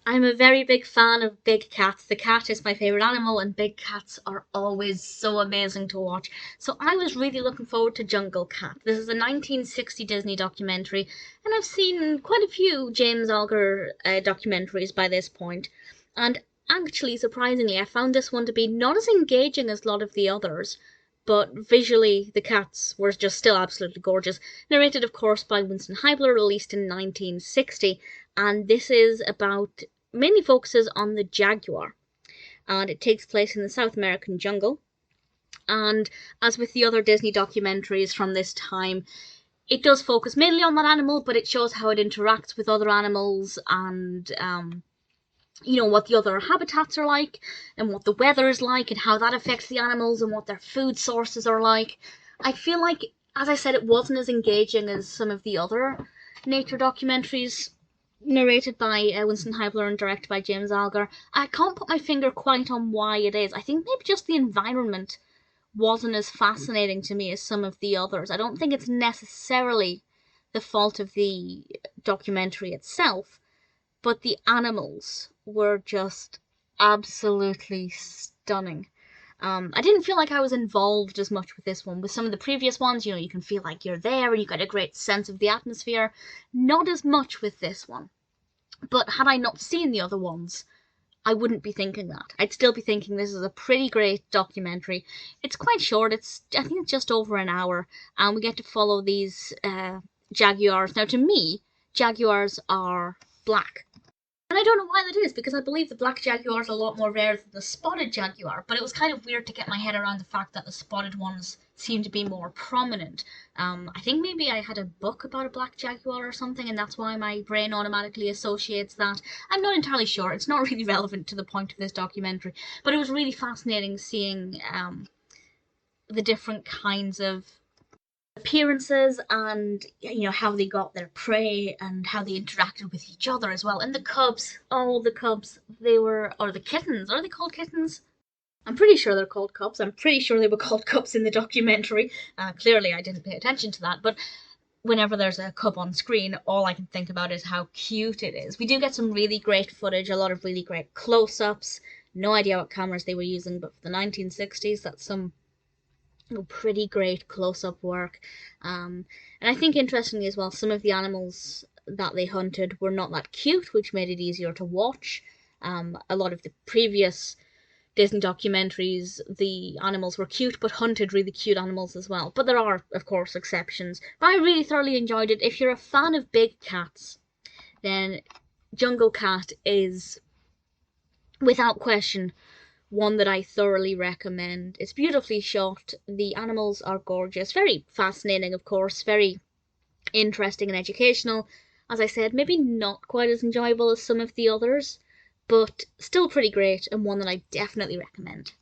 I'm a very big fan of big cats. The cat is my favorite animal, and big cats are always so amazing to watch. So I was really looking forward to Jungle Cat. This is a 1960 Disney documentary, and I've seen quite a few James Algar documentaries by this point. And actually, surprisingly, I found this one to be not as engaging as a lot of the others, but visually the cats were just still absolutely gorgeous. Narrated, of course, by Winston Hibler, released in 1960, and this is about mainly focuses on the jaguar, and it takes place in the South American jungle. And as with the other Disney documentaries from this time, it does focus mainly on that animal, but it shows how it interacts with other animals and what the other habitats are like and what the weather is like and how that affects the animals and what their food sources are like. I feel like, as I said, it wasn't as engaging as some of the other nature documentaries narrated by Winston Hibler and directed by James Algar. I can't put my finger quite on why it is. I think maybe just the environment wasn't as fascinating to me as some of the others. I don't think it's necessarily the fault of the documentary itself, but the animals were just absolutely stunning. I didn't feel like I was involved as much with this one. With some of the previous ones, you can feel like you're there and you get a great sense of the atmosphere. Not as much with this one. But had I not seen the other ones, I wouldn't be thinking that. I'd still be thinking this is a pretty great documentary. It's quite short. I think it's just over an hour, and we get to follow these jaguars. Now, to me, jaguars are black. And I don't know why that is, because I believe the black jaguar is a lot more rare than the spotted jaguar, but it was kind of weird to get my head around the fact that the spotted ones seem to be more prominent. I think maybe I had a book about a black jaguar or something, and that's why my brain automatically associates that. I'm not entirely sure. It's not really relevant to the point of this documentary, but it was really fascinating seeing the different kinds of appearances and how they got their prey and how they interacted with each other as well. And the cubs, they were, or the kittens, are they called kittens? I'm pretty sure they're called cubs. I'm pretty sure they were called cubs in the documentary. Clearly I didn't pay attention to that, but whenever there's a cub on screen, all I can think about is how cute it is. We do get some really great footage, a lot of really great close-ups. No idea what cameras they were using, but for the 1960s, that's some pretty great close-up work. And I think interestingly as well, some of the animals that they hunted were not that cute, which made it easier to watch. A lot of the previous Disney documentaries, the animals were cute, but hunted really cute animals as well. But there are, of course, exceptions. But I really thoroughly enjoyed it. If you're a fan of big cats, then Jungle Cat is, without question, one that I thoroughly recommend. It's beautifully shot, the animals are gorgeous, very fascinating, of course, very interesting and educational. As I said, maybe not quite as enjoyable as some of the others, but still pretty great and one that I definitely recommend.